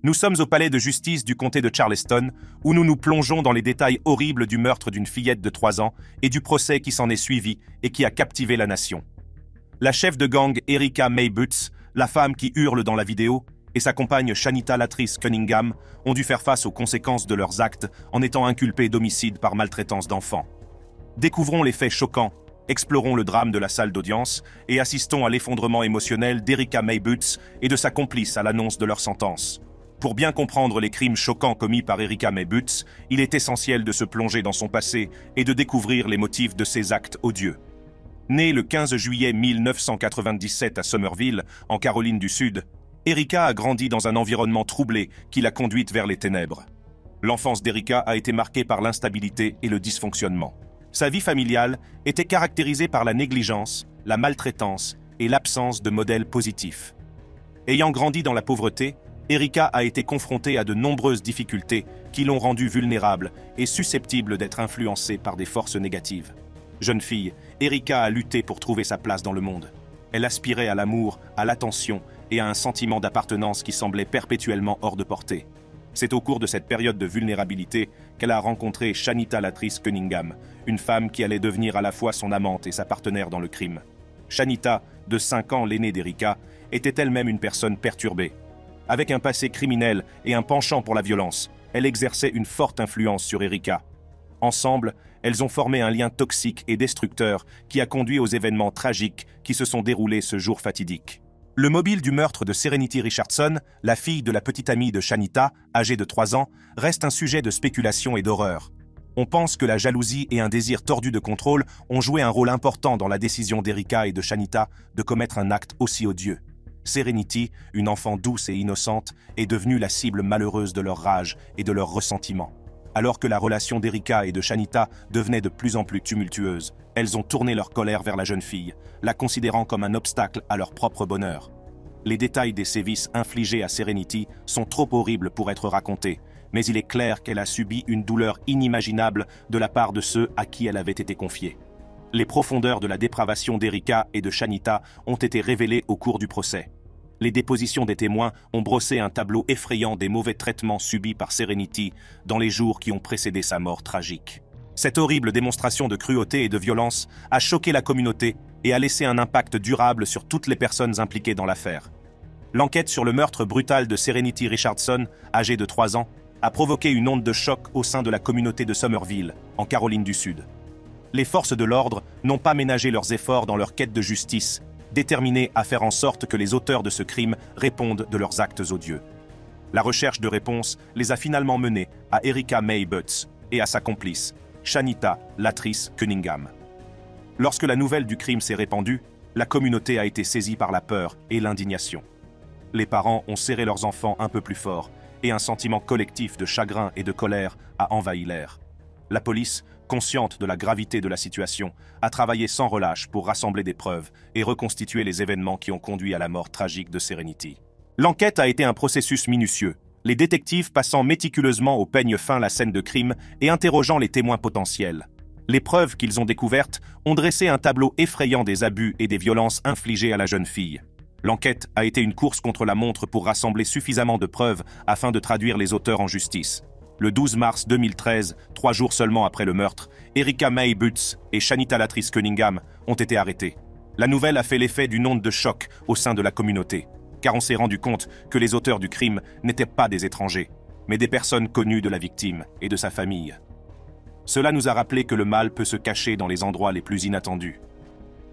Nous sommes au palais de justice du comté de Charleston, où nous nous plongeons dans les détails horribles du meurtre d'une fillette de 3 ans et du procès qui s'en est suivi et qui a captivé la nation. La chef de gang Erika May Butts, la femme qui hurle dans la vidéo, et sa compagne Shanita Latrice Cunningham ont dû faire face aux conséquences de leurs actes en étant inculpées d'homicide par maltraitance d'enfants. Découvrons les faits choquants, explorons le drame de la salle d'audience et assistons à l'effondrement émotionnel d'Erika May Butts et de sa complice à l'annonce de leur sentence. Pour bien comprendre les crimes choquants commis par Erika May Butts, il est essentiel de se plonger dans son passé et de découvrir les motifs de ses actes odieux. Née le 15 juillet 1997 à Somerville, en Caroline du Sud, Erika a grandi dans un environnement troublé qui l'a conduite vers les ténèbres. L'enfance d'Erika a été marquée par l'instabilité et le dysfonctionnement. Sa vie familiale était caractérisée par la négligence, la maltraitance et l'absence de modèles positifs. Ayant grandi dans la pauvreté, Erika a été confrontée à de nombreuses difficultés qui l'ont rendue vulnérable et susceptible d'être influencée par des forces négatives. Jeune fille, Erika a lutté pour trouver sa place dans le monde. Elle aspirait à l'amour, à l'attention et à un sentiment d'appartenance qui semblait perpétuellement hors de portée. C'est au cours de cette période de vulnérabilité qu'elle a rencontré Shanita Latrice Cunningham, une femme qui allait devenir à la fois son amante et sa partenaire dans le crime. Shanita, de 5 ans l'aînée d'Erika, était elle-même une personne perturbée. Avec un passé criminel et un penchant pour la violence, elle exerçait une forte influence sur Erika. Ensemble, elles ont formé un lien toxique et destructeur qui a conduit aux événements tragiques qui se sont déroulés ce jour fatidique. Le mobile du meurtre de Serenity Richardson, la fille de la petite amie de Shanita, âgée de 3 ans, reste un sujet de spéculation et d'horreur. On pense que la jalousie et un désir tordu de contrôle ont joué un rôle important dans la décision d'Erika et de Shanita de commettre un acte aussi odieux. Serenity, une enfant douce et innocente, est devenue la cible malheureuse de leur rage et de leur ressentiment. Alors que la relation d'Erika et de Shanita devenait de plus en plus tumultueuse, elles ont tourné leur colère vers la jeune fille, la considérant comme un obstacle à leur propre bonheur. Les détails des sévices infligés à Serenity sont trop horribles pour être racontés, mais il est clair qu'elle a subi une douleur inimaginable de la part de ceux à qui elle avait été confiée. Les profondeurs de la dépravation d'Erika et de Shanita ont été révélées au cours du procès. Les dépositions des témoins ont brossé un tableau effrayant des mauvais traitements subis par Serenity dans les jours qui ont précédé sa mort tragique. Cette horrible démonstration de cruauté et de violence a choqué la communauté et a laissé un impact durable sur toutes les personnes impliquées dans l'affaire. L'enquête sur le meurtre brutal de Serenity Richardson, âgée de 3 ans, a provoqué une onde de choc au sein de la communauté de Somerville, en Caroline du Sud. Les forces de l'ordre n'ont pas ménagé leurs efforts dans leur quête de justice, déterminés à faire en sorte que les auteurs de ce crime répondent de leurs actes odieux. La recherche de réponse les a finalement menés à Erika May Butts et à sa complice, Shanita Latrice Cunningham. Lorsque la nouvelle du crime s'est répandue, la communauté a été saisie par la peur et l'indignation. Les parents ont serré leurs enfants un peu plus fort et un sentiment collectif de chagrin et de colère a envahi l'air. La police, consciente de la gravité de la situation, a travaillé sans relâche pour rassembler des preuves et reconstituer les événements qui ont conduit à la mort tragique de Serenity. L'enquête a été un processus minutieux, les détectives passant méticuleusement au peigne fin la scène de crime et interrogeant les témoins potentiels. Les preuves qu'ils ont découvertes ont dressé un tableau effrayant des abus et des violences infligées à la jeune fille. L'enquête a été une course contre la montre pour rassembler suffisamment de preuves afin de traduire les auteurs en justice. Le 12 mars 2013, 3 jours seulement après le meurtre, Erika May Butts et Shanita Latrice Cunningham ont été arrêtés. La nouvelle a fait l'effet d'une onde de choc au sein de la communauté, car on s'est rendu compte que les auteurs du crime n'étaient pas des étrangers, mais des personnes connues de la victime et de sa famille. Cela nous a rappelé que le mal peut se cacher dans les endroits les plus inattendus.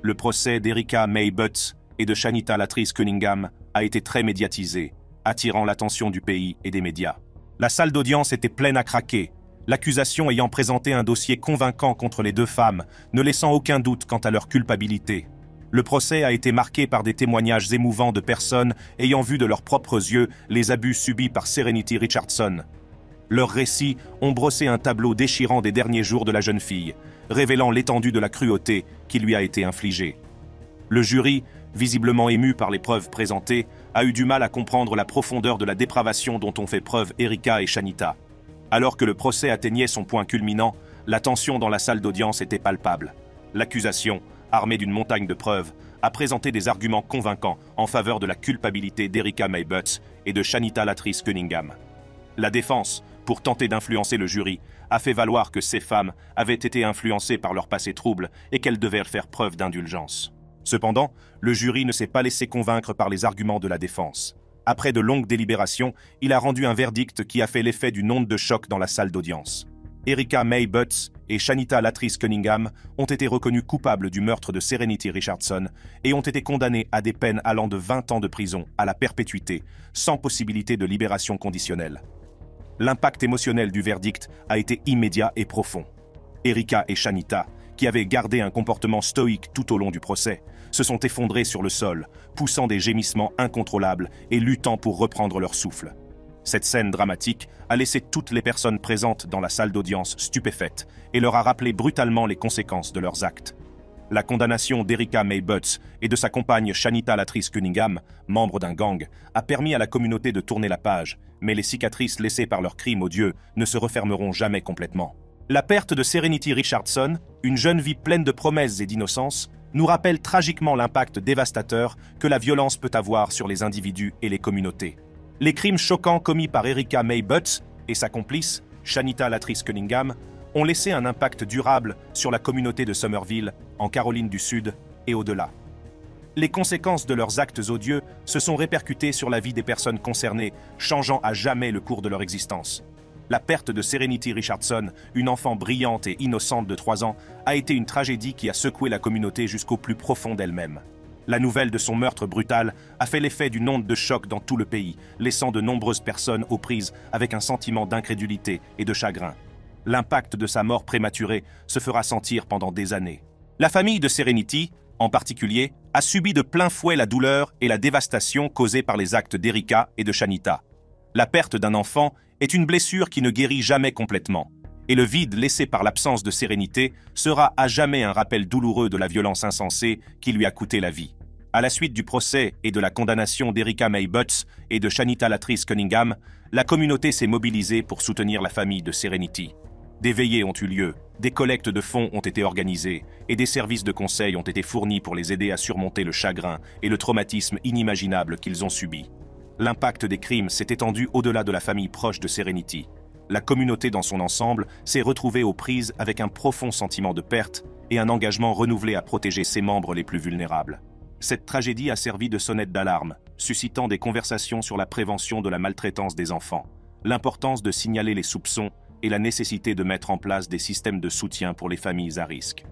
Le procès d'Erika May Butts et de Shanita Latrice Cunningham a été très médiatisé, attirant l'attention du pays et des médias. La salle d'audience était pleine à craquer, l'accusation ayant présenté un dossier convaincant contre les 2 femmes, ne laissant aucun doute quant à leur culpabilité. Le procès a été marqué par des témoignages émouvants de personnes ayant vu de leurs propres yeux les abus subis par Serenity Richardson. Leurs récits ont brossé un tableau déchirant des derniers jours de la jeune fille, révélant l'étendue de la cruauté qui lui a été infligée. Le jury, visiblement ému par les preuves présentées, a eu du mal à comprendre la profondeur de la dépravation dont ont fait preuve Erika et Shanita. Alors que le procès atteignait son point culminant, la tension dans la salle d'audience était palpable. L'accusation, armée d'une montagne de preuves, a présenté des arguments convaincants en faveur de la culpabilité d'Erika May Butts et de Shanita Latrice Cunningham. La défense, pour tenter d'influencer le jury, a fait valoir que ces femmes avaient été influencées par leur passé trouble et qu'elles devaient faire preuve d'indulgence. Cependant, le jury ne s'est pas laissé convaincre par les arguments de la défense. Après de longues délibérations, il a rendu un verdict qui a fait l'effet d'une onde de choc dans la salle d'audience. Erika May Butts et Shanita Latrice Cunningham ont été reconnus coupables du meurtre de Serenity Richardson et ont été condamnés à des peines allant de 20 ans de prison à la perpétuité, sans possibilité de libération conditionnelle. L'impact émotionnel du verdict a été immédiat et profond. Erika et Shanita, qui avaient gardé un comportement stoïque tout au long du procès, se sont effondrés sur le sol, poussant des gémissements incontrôlables et luttant pour reprendre leur souffle. Cette scène dramatique a laissé toutes les personnes présentes dans la salle d'audience stupéfaites et leur a rappelé brutalement les conséquences de leurs actes. La condamnation d'Erika May Butts et de sa compagne Shanita Latrice Cunningham, membre d'un gang, a permis à la communauté de tourner la page, mais les cicatrices laissées par leurs crimes odieux ne se refermeront jamais complètement. La perte de Serenity Richardson, une jeune vie pleine de promesses et d'innocence, nous rappelle tragiquement l'impact dévastateur que la violence peut avoir sur les individus et les communautés. Les crimes choquants commis par Erika May Butts et sa complice, Shanita Latrice Cunningham, ont laissé un impact durable sur la communauté de Somerville, en Caroline du Sud et au-delà. Les conséquences de leurs actes odieux se sont répercutées sur la vie des personnes concernées, changeant à jamais le cours de leur existence. La perte de Serenity Richardson, une enfant brillante et innocente de 3 ans, a été une tragédie qui a secoué la communauté jusqu'au plus profond d'elle-même. La nouvelle de son meurtre brutal a fait l'effet d'une onde de choc dans tout le pays, laissant de nombreuses personnes aux prises avec un sentiment d'incrédulité et de chagrin. L'impact de sa mort prématurée se fera sentir pendant des années. La famille de Serenity, en particulier, a subi de plein fouet la douleur et la dévastation causées par les actes d'Erika et de Shanita. La perte d'un enfant est une blessure qui ne guérit jamais complètement, et le vide laissé par l'absence de sérénité sera à jamais un rappel douloureux de la violence insensée qui lui a coûté la vie. À la suite du procès et de la condamnation d'Erika May Butts et de Shanita Latrice Cunningham, la communauté s'est mobilisée pour soutenir la famille de Serenity. Des veillées ont eu lieu, des collectes de fonds ont été organisées et des services de conseil ont été fournis pour les aider à surmonter le chagrin et le traumatisme inimaginable qu'ils ont subi. L'impact des crimes s'est étendu au-delà de la famille proche de Serenity. La communauté dans son ensemble s'est retrouvée aux prises avec un profond sentiment de perte et un engagement renouvelé à protéger ses membres les plus vulnérables. Cette tragédie a servi de sonnette d'alarme, suscitant des conversations sur la prévention de la maltraitance des enfants, l'importance de signaler les soupçons et la nécessité de mettre en place des systèmes de soutien pour les familles à risque.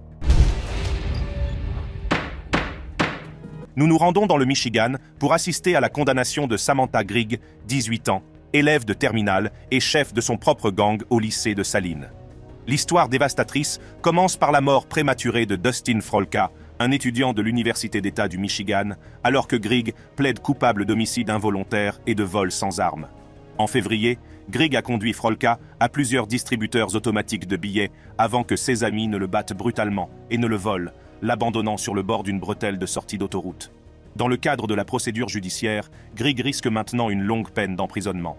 Nous nous rendons dans le Michigan pour assister à la condamnation de Samantha Grigg, 18 ans, élève de terminale et chef de son propre gang au lycée de Saline. L'histoire dévastatrice commence par la mort prématurée de Dustin Frolka, un étudiant de l'Université d'État du Michigan, alors que Grigg plaide coupable d'homicide involontaire et de vol sans arme. En février, Grigg a conduit Frolka à plusieurs distributeurs automatiques de billets avant que ses amis ne le battent brutalement et ne le volent, l'abandonnant sur le bord d'une bretelle de sortie d'autoroute. Dans le cadre de la procédure judiciaire, Grigg risque maintenant une longue peine d'emprisonnement.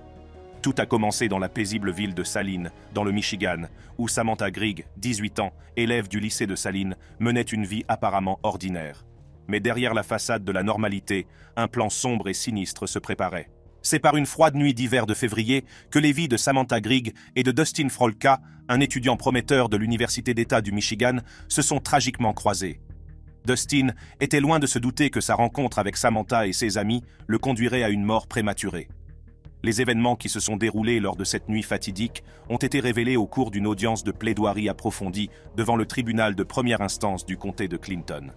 Tout a commencé dans la paisible ville de Saline, dans le Michigan, où Samantha Grigg, 18 ans, élève du lycée de Saline, menait une vie apparemment ordinaire. Mais derrière la façade de la normalité, un plan sombre et sinistre se préparait. C'est par une froide nuit d'hiver de février que les vies de Samantha Grigg et de Dustin Frolka, un étudiant prometteur de l'Université d'État du Michigan, se sont tragiquement croisées. Dustin était loin de se douter que sa rencontre avec Samantha et ses amis le conduirait à une mort prématurée. Les événements qui se sont déroulés lors de cette nuit fatidique ont été révélés au cours d'une audience de plaidoirie approfondie devant le tribunal de première instance du comté de Clinton.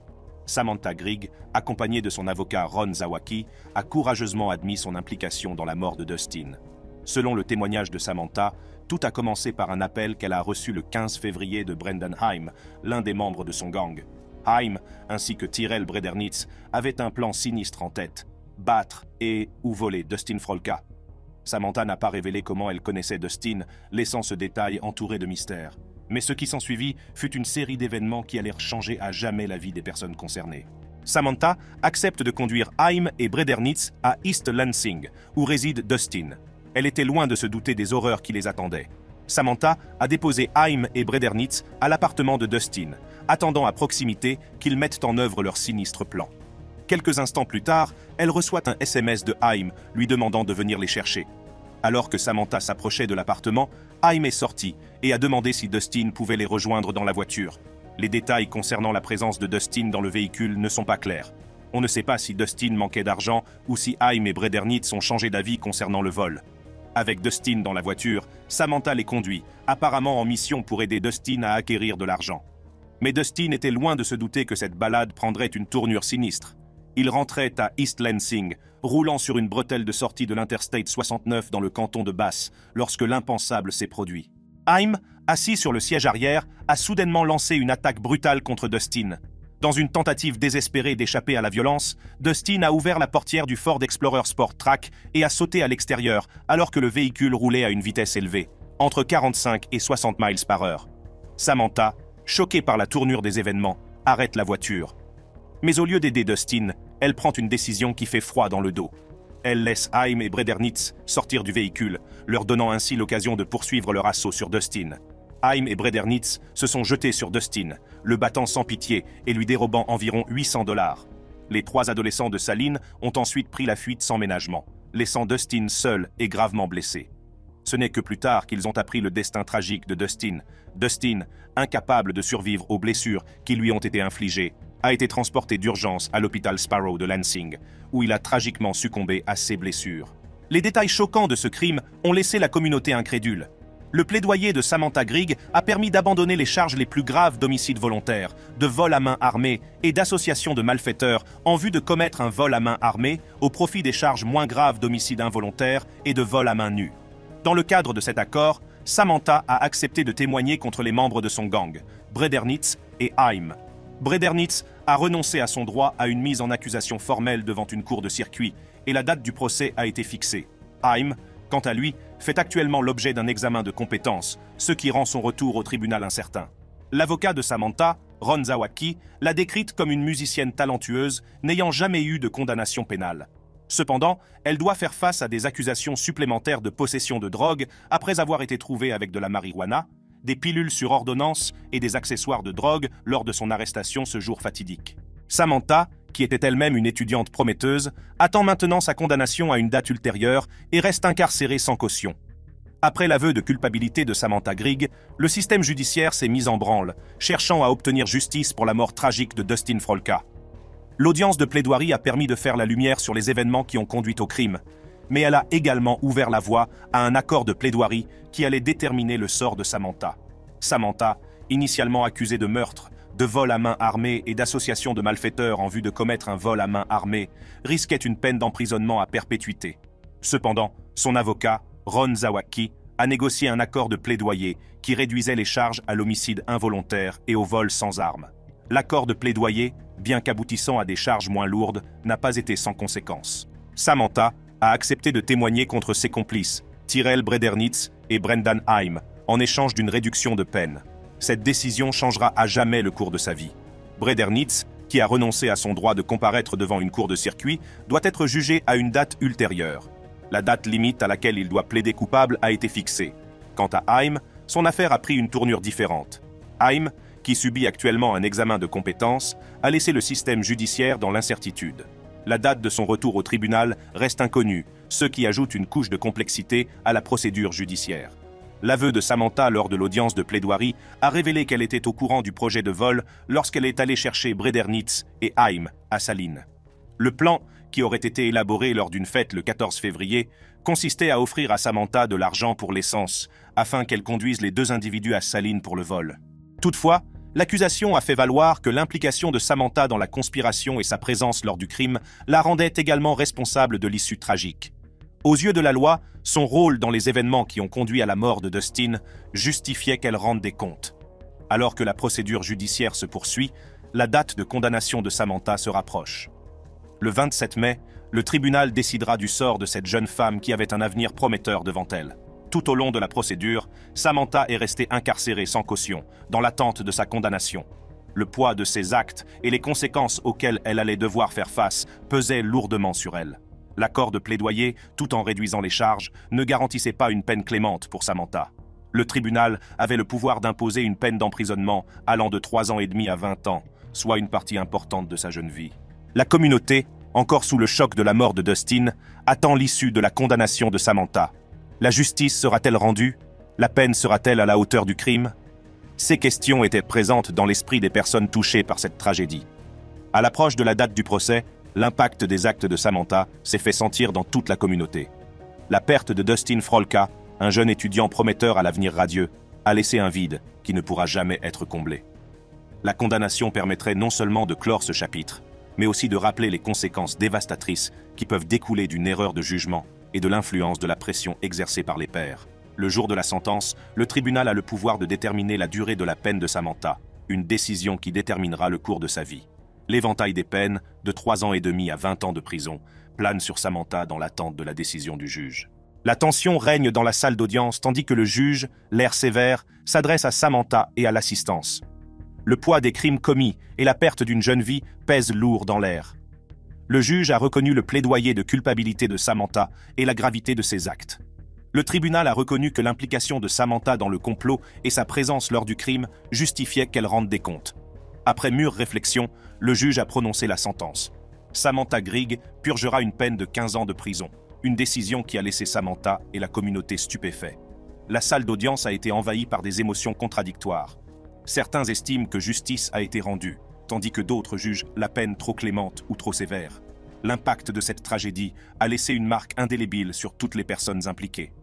Samantha Grigg, accompagnée de son avocat Ron Zawacki, a courageusement admis son implication dans la mort de Dustin. Selon le témoignage de Samantha, tout a commencé par un appel qu'elle a reçu le 15 février de Brendan Haim, l'un des membres de son gang. Haim, ainsi que Tyrell Bredernitz, avaient un plan sinistre en tête, battre ou voler Dustin Frolka. Samantha n'a pas révélé comment elle connaissait Dustin, laissant ce détail entouré de mystère. Mais ce qui s'ensuivit fut une série d'événements qui allèrent changer à jamais la vie des personnes concernées. Samantha accepte de conduire Haim et Bredernitz à East Lansing, où réside Dustin. Elle était loin de se douter des horreurs qui les attendaient. Samantha a déposé Haim et Bredernitz à l'appartement de Dustin, attendant à proximité qu'ils mettent en œuvre leur sinistre plan. Quelques instants plus tard, elle reçoit un SMS de Haim lui demandant de venir les chercher. Alors que Samantha s'approchait de l'appartement, Haim est sorti et a demandé si Dustin pouvait les rejoindre dans la voiture. Les détails concernant la présence de Dustin dans le véhicule ne sont pas clairs. On ne sait pas si Dustin manquait d'argent ou si Haim et Bredernitz ont changé d'avis concernant le vol. Avec Dustin dans la voiture, Samantha les conduit, apparemment en mission pour aider Dustin à acquérir de l'argent. Mais Dustin était loin de se douter que cette balade prendrait une tournure sinistre. Il rentrait à East Lansing, roulant sur une bretelle de sortie de l'Interstate 69 dans le canton de Bass, lorsque l'impensable s'est produit. Haim, assis sur le siège arrière, a soudainement lancé une attaque brutale contre Dustin. Dans une tentative désespérée d'échapper à la violence, Dustin a ouvert la portière du Ford Explorer Sport Track et a sauté à l'extérieur alors que le véhicule roulait à une vitesse élevée, entre 45 et 60 miles par heure. Samantha, choquée par la tournure des événements, arrête la voiture. Mais au lieu d'aider Dustin, elle prend une décision qui fait froid dans le dos. Elle laisse Haim et Bredernitz sortir du véhicule, leur donnant ainsi l'occasion de poursuivre leur assaut sur Dustin. Haim et Bredernitz se sont jetés sur Dustin, le battant sans pitié et lui dérobant environ $800. Les 3 adolescents de Saline ont ensuite pris la fuite sans ménagement, laissant Dustin seul et gravement blessé. Ce n'est que plus tard qu'ils ont appris le destin tragique de Dustin. Dustin, incapable de survivre aux blessures qui lui ont été infligées, a été transporté d'urgence à l'hôpital Sparrow de Lansing, où il a tragiquement succombé à ses blessures. Les détails choquants de ce crime ont laissé la communauté incrédule. Le plaidoyer de Samantha Grigg a permis d'abandonner les charges les plus graves d'homicide volontaire, de vol à main armée et d'association de malfaiteurs en vue de commettre un vol à main armée au profit des charges moins graves d'homicide involontaire et de vol à main nue. Dans le cadre de cet accord, Samantha a accepté de témoigner contre les membres de son gang, Bredernitz et Haim. Bredernitz a renoncé à son droit à une mise en accusation formelle devant une cour de circuit et la date du procès a été fixée. Haim, quant à lui, fait actuellement l'objet d'un examen de compétences, ce qui rend son retour au tribunal incertain. L'avocat de Samantha, Ron Zawacki, l'a décrite comme une musicienne talentueuse n'ayant jamais eu de condamnation pénale. Cependant, elle doit faire face à des accusations supplémentaires de possession de drogue après avoir été trouvée avec de la marijuana, des pilules sur ordonnance et des accessoires de drogue lors de son arrestation ce jour fatidique. Samantha, qui était elle-même une étudiante prometteuse, attend maintenant sa condamnation à une date ultérieure et reste incarcérée sans caution. Après l'aveu de culpabilité de Samantha Grigg, le système judiciaire s'est mis en branle, cherchant à obtenir justice pour la mort tragique de Dustin Frolka. L'audience de plaidoirie a permis de faire la lumière sur les événements qui ont conduit au crime, mais elle a également ouvert la voie à un accord de plaidoirie qui allait déterminer le sort de Samantha. Samantha, initialement accusée de meurtre, de vol à main armée et d'association de malfaiteurs en vue de commettre un vol à main armée, risquait une peine d'emprisonnement à perpétuité. Cependant, son avocat, Ron Zawacki, a négocié un accord de plaidoyer qui réduisait les charges à l'homicide involontaire et au vol sans arme. L'accord de plaidoyer, bien qu'aboutissant à des charges moins lourdes, n'a pas été sans conséquences. Samantha a accepté de témoigner contre ses complices, Tyrell Bredernitz et Brendan Haim, en échange d'une réduction de peine. Cette décision changera à jamais le cours de sa vie. Bredernitz, qui a renoncé à son droit de comparaître devant une cour de circuit, doit être jugé à une date ultérieure. La date limite à laquelle il doit plaider coupable a été fixée. Quant à Haim, son affaire a pris une tournure différente. Haim, qui subit actuellement un examen de compétences, a laissé le système judiciaire dans l'incertitude. La date de son retour au tribunal reste inconnue, ce qui ajoute une couche de complexité à la procédure judiciaire. L'aveu de Samantha lors de l'audience de plaidoirie a révélé qu'elle était au courant du projet de vol lorsqu'elle est allée chercher Bredernitz et Haim à Saline. Le plan, qui aurait été élaboré lors d'une fête le 14 février, consistait à offrir à Samantha de l'argent pour l'essence, afin qu'elle conduise les 2 individus à Saline pour le vol. Toutefois, l'accusation a fait valoir que l'implication de Samantha dans la conspiration et sa présence lors du crime la rendaient également responsable de l'issue tragique. Aux yeux de la loi, son rôle dans les événements qui ont conduit à la mort de Dustin justifiait qu'elle rende des comptes. Alors que la procédure judiciaire se poursuit, la date de condamnation de Samantha se rapproche. Le 27 mai, le tribunal décidera du sort de cette jeune femme qui avait un avenir prometteur devant elle. Tout au long de la procédure, Samantha est restée incarcérée sans caution, dans l'attente de sa condamnation. Le poids de ses actes et les conséquences auxquelles elle allait devoir faire face pesaient lourdement sur elle. L'accord de plaidoyer, tout en réduisant les charges, ne garantissait pas une peine clémente pour Samantha. Le tribunal avait le pouvoir d'imposer une peine d'emprisonnement allant de 3 ans et demi à 20 ans, soit une partie importante de sa jeune vie. La communauté, encore sous le choc de la mort de Dustin, attend l'issue de la condamnation de Samantha. La justice sera-t-elle rendue? La peine sera-t-elle à la hauteur du crime? Ces questions étaient présentes dans l'esprit des personnes touchées par cette tragédie. À l'approche de la date du procès, l'impact des actes de Samantha s'est fait sentir dans toute la communauté. La perte de Dustin Frolka, un jeune étudiant prometteur à l'avenir radieux, a laissé un vide qui ne pourra jamais être comblé. La condamnation permettrait non seulement de clore ce chapitre, mais aussi de rappeler les conséquences dévastatrices qui peuvent découler d'une erreur de jugement et de l'influence de la pression exercée par les pairs. Le jour de la sentence, le tribunal a le pouvoir de déterminer la durée de la peine de Samantha, une décision qui déterminera le cours de sa vie. L'éventail des peines, de 3 ans et demi à 20 ans de prison, plane sur Samantha dans l'attente de la décision du juge. La tension règne dans la salle d'audience tandis que le juge, l'air sévère, s'adresse à Samantha et à l'assistance. Le poids des crimes commis et la perte d'une jeune vie pèsent lourd dans l'air. Le juge a reconnu le plaidoyer de culpabilité de Samantha et la gravité de ses actes. Le tribunal a reconnu que l'implication de Samantha dans le complot et sa présence lors du crime justifiaient qu'elle rende des comptes. Après mûre réflexion, le juge a prononcé la sentence. Samantha Grigg purgera une peine de 15 ans de prison, une décision qui a laissé Samantha et la communauté stupéfaits. La salle d'audience a été envahie par des émotions contradictoires. Certains estiment que justice a été rendue, tandis que d'autres jugent la peine trop clémente ou trop sévère. L'impact de cette tragédie a laissé une marque indélébile sur toutes les personnes impliquées.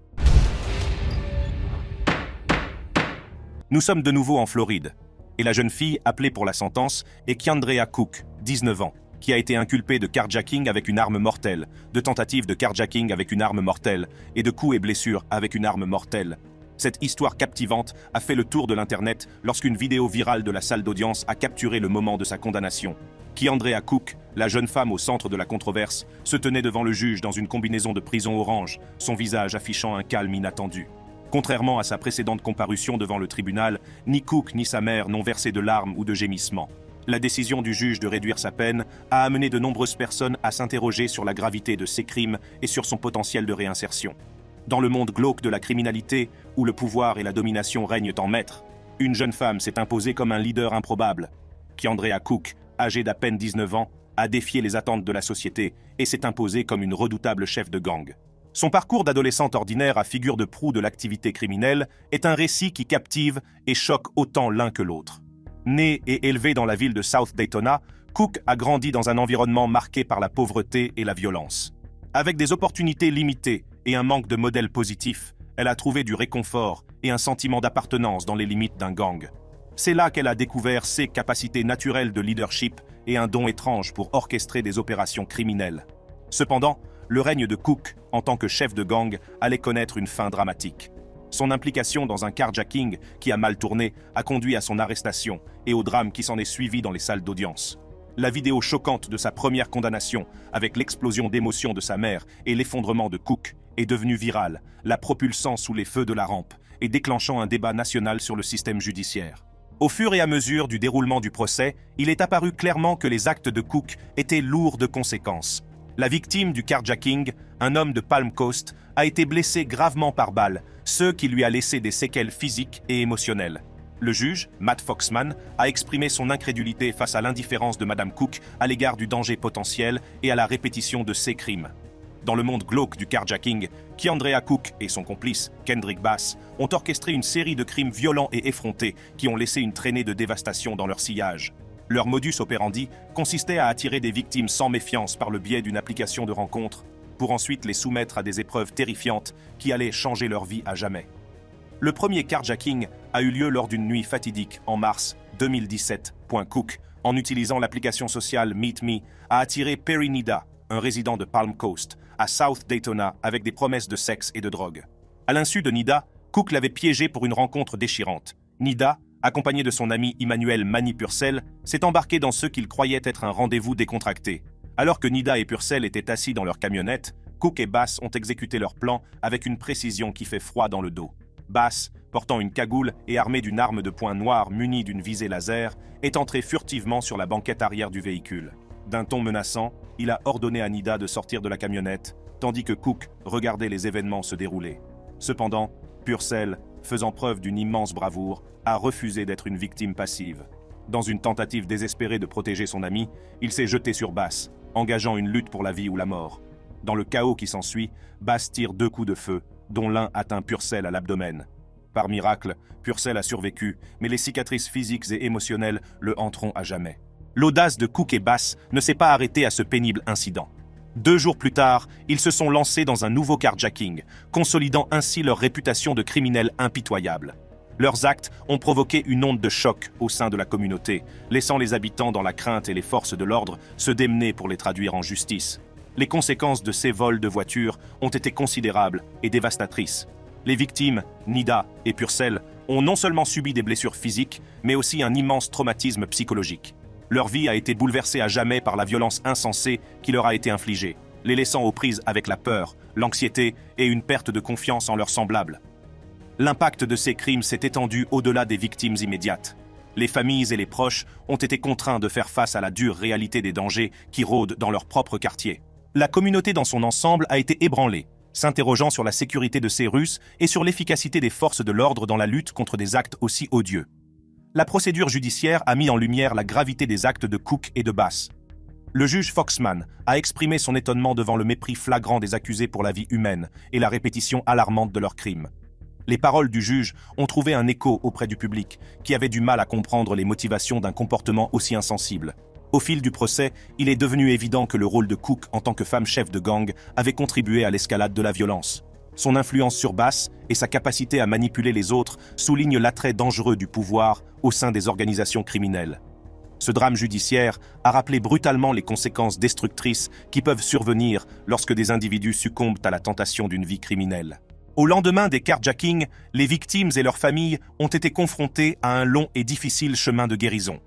Nous sommes de nouveau en Floride, et la jeune fille appelée pour la sentence est Keandrea Cook, 19 ans, qui a été inculpée de carjacking avec une arme mortelle, de tentative de carjacking avec une arme mortelle et de coups et blessures avec une arme mortelle. Cette histoire captivante a fait le tour de l'Internet lorsqu'une vidéo virale de la salle d'audience a capturé le moment de sa condamnation. Keandrea Cook, la jeune femme au centre de la controverse, se tenait devant le juge dans une combinaison de prison orange, son visage affichant un calme inattendu. Contrairement à sa précédente comparution devant le tribunal, ni Cook ni sa mère n'ont versé de larmes ou de gémissements. La décision du juge de réduire sa peine a amené de nombreuses personnes à s'interroger sur la gravité de ses crimes et sur son potentiel de réinsertion. Dans le monde glauque de la criminalité, où le pouvoir et la domination règnent en maître, une jeune femme s'est imposée comme un leader improbable. Keandrea Cook, âgée d'à peine 19 ans, a défié les attentes de la société et s'est imposée comme une redoutable chef de gang. Son parcours d'adolescente ordinaire à figure de proue de l'activité criminelle est un récit qui captive et choque autant l'un que l'autre. Née et élevée dans la ville de South Daytona, Cook a grandi dans un environnement marqué par la pauvreté et la violence. Avec des opportunités limitées et un manque de modèles positifs, elle a trouvé du réconfort et un sentiment d'appartenance dans les limites d'un gang. C'est là qu'elle a découvert ses capacités naturelles de leadership et un don étrange pour orchestrer des opérations criminelles. Cependant, le règne de Cook, en tant que chef de gang, allait connaître une fin dramatique. Son implication dans un carjacking qui a mal tourné a conduit à son arrestation et au drame qui s'en est suivi dans les salles d'audience. La vidéo choquante de sa première condamnation, avec l'explosion d'émotions de sa mère et l'effondrement de Cook, est devenue virale, la propulsant sous les feux de la rampe et déclenchant un débat national sur le système judiciaire. Au fur et à mesure du déroulement du procès, il est apparu clairement que les actes de Cook étaient lourds de conséquences. La victime du carjacking, un homme de Palm Coast, a été blessé gravement par balle, ce qui lui a laissé des séquelles physiques et émotionnelles. Le juge, Matt Foxman, a exprimé son incrédulité face à l'indifférence de Madame Cook à l'égard du danger potentiel et à la répétition de ses crimes. Dans le monde glauque du carjacking, Keandrea Cook et son complice, Kendrick Bass, ont orchestré une série de crimes violents et effrontés qui ont laissé une traînée de dévastation dans leur sillage. Leur modus operandi consistait à attirer des victimes sans méfiance par le biais d'une application de rencontre, pour ensuite les soumettre à des épreuves terrifiantes qui allaient changer leur vie à jamais. Le premier carjacking a eu lieu lors d'une nuit fatidique en mars 2017. Cook, en utilisant l'application sociale Meet Me, a attiré Perry Nida, un résident de Palm Coast, à South Daytona avec des promesses de sexe et de drogue. À l'insu de Nida, Cook l'avait piégé pour une rencontre déchirante. Nida, accompagné de son ami Emmanuel Manny Purcell, s'est embarqué dans ce qu'il croyait être un rendez-vous décontracté. Alors que Nida et Purcell étaient assis dans leur camionnette, Cook et Bass ont exécuté leur plan avec une précision qui fait froid dans le dos. Bass, portant une cagoule et armé d'une arme de poing noir munie d'une visée laser, est entré furtivement sur la banquette arrière du véhicule. D'un ton menaçant, il a ordonné à Nida de sortir de la camionnette, tandis que Cook regardait les événements se dérouler. Cependant, Purcell, faisant preuve d'une immense bravoure, a refusé d'être une victime passive. Dans une tentative désespérée de protéger son ami, il s'est jeté sur Bass, engageant une lutte pour la vie ou la mort. Dans le chaos qui s'ensuit, Bass tire 2 coups de feu, dont l'un atteint Purcell à l'abdomen. Par miracle, Purcell a survécu, mais les cicatrices physiques et émotionnelles le hanteront à jamais. L'audace de Cook et Bass ne s'est pas arrêtée à ce pénible incident. 2 jours plus tard, ils se sont lancés dans un nouveau carjacking, consolidant ainsi leur réputation de criminels impitoyables. Leurs actes ont provoqué une onde de choc au sein de la communauté, laissant les habitants dans la crainte et les forces de l'ordre se démener pour les traduire en justice. Les conséquences de ces vols de voitures ont été considérables et dévastatrices. Les victimes, Nida et Purcell, ont non seulement subi des blessures physiques, mais aussi un immense traumatisme psychologique. Leur vie a été bouleversée à jamais par la violence insensée qui leur a été infligée, les laissant aux prises avec la peur, l'anxiété et une perte de confiance en leurs semblables. L'impact de ces crimes s'est étendu au-delà des victimes immédiates. Les familles et les proches ont été contraints de faire face à la dure réalité des dangers qui rôdent dans leur propre quartier. La communauté dans son ensemble a été ébranlée, s'interrogeant sur la sécurité de ces Russes et sur l'efficacité des forces de l'ordre dans la lutte contre des actes aussi odieux. La procédure judiciaire a mis en lumière la gravité des actes de Cook et de Bass. Le juge Foxman a exprimé son étonnement devant le mépris flagrant des accusés pour la vie humaine et la répétition alarmante de leurs crimes. Les paroles du juge ont trouvé un écho auprès du public, qui avait du mal à comprendre les motivations d'un comportement aussi insensible. Au fil du procès, il est devenu évident que le rôle de Cook en tant que femme chef de gang avait contribué à l'escalade de la violence. Son influence sur Bass et sa capacité à manipuler les autres soulignent l'attrait dangereux du pouvoir au sein des organisations criminelles. Ce drame judiciaire a rappelé brutalement les conséquences destructrices qui peuvent survenir lorsque des individus succombent à la tentation d'une vie criminelle. Au lendemain des carjackings, les victimes et leurs familles ont été confrontées à un long et difficile chemin de guérison.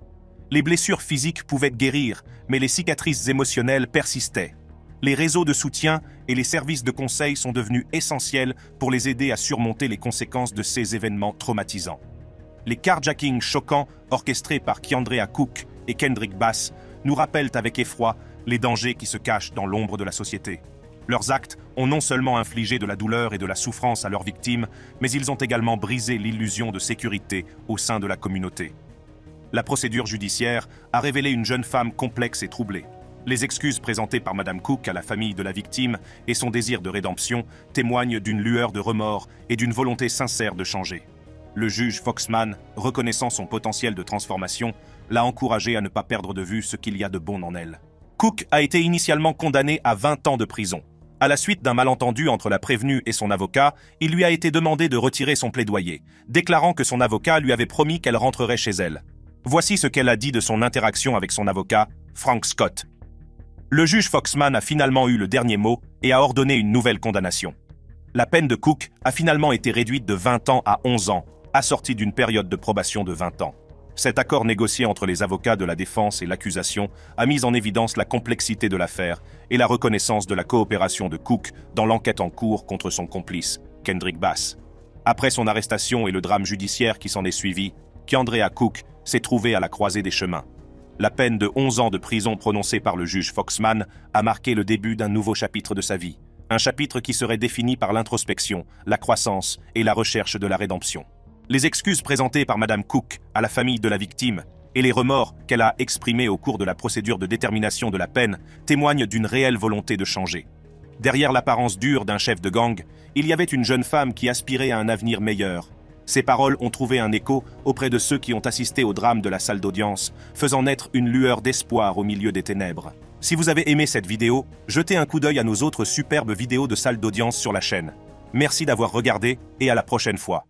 Les blessures physiques pouvaient guérir, mais les cicatrices émotionnelles persistaient. Les réseaux de soutien et les services de conseil sont devenus essentiels pour les aider à surmonter les conséquences de ces événements traumatisants. Les carjackings choquants, orchestrés par Kiandrea Cook et Kendrick Bass, nous rappellent avec effroi les dangers qui se cachent dans l'ombre de la société. Leurs actes ont non seulement infligé de la douleur et de la souffrance à leurs victimes, mais ils ont également brisé l'illusion de sécurité au sein de la communauté. La procédure judiciaire a révélé une jeune femme complexe et troublée. Les excuses présentées par Madame Cook à la famille de la victime et son désir de rédemption témoignent d'une lueur de remords et d'une volonté sincère de changer. Le juge Foxman, reconnaissant son potentiel de transformation, l'a encouragée à ne pas perdre de vue ce qu'il y a de bon en elle. Cook a été initialement condamné à 20 ans de prison. À la suite d'un malentendu entre la prévenue et son avocat, il lui a été demandé de retirer son plaidoyer, déclarant que son avocat lui avait promis qu'elle rentrerait chez elle. Voici ce qu'elle a dit de son interaction avec son avocat, Frank Scott. Le juge Foxman a finalement eu le dernier mot et a ordonné une nouvelle condamnation. La peine de Cook a finalement été réduite de 20 ans à 11 ans, assortie d'une période de probation de 20 ans. Cet accord négocié entre les avocats de la défense et l'accusation a mis en évidence la complexité de l'affaire et la reconnaissance de la coopération de Cook dans l'enquête en cours contre son complice, Kendrick Bass. Après son arrestation et le drame judiciaire qui s'en est suivi, Kiandrea Cook s'est trouvé à la croisée des chemins. La peine de 11 ans de prison prononcée par le juge Foxman a marqué le début d'un nouveau chapitre de sa vie. Un chapitre qui serait défini par l'introspection, la croissance et la recherche de la rédemption. Les excuses présentées par Madame Cook à la famille de la victime et les remords qu'elle a exprimés au cours de la procédure de détermination de la peine témoignent d'une réelle volonté de changer. Derrière l'apparence dure d'un chef de gang, il y avait une jeune femme qui aspirait à un avenir meilleur. Ces paroles ont trouvé un écho auprès de ceux qui ont assisté au drame de la salle d'audience, faisant naître une lueur d'espoir au milieu des ténèbres. Si vous avez aimé cette vidéo, jetez un coup d'œil à nos autres superbes vidéos de salle d'audience sur la chaîne. Merci d'avoir regardé et à la prochaine fois.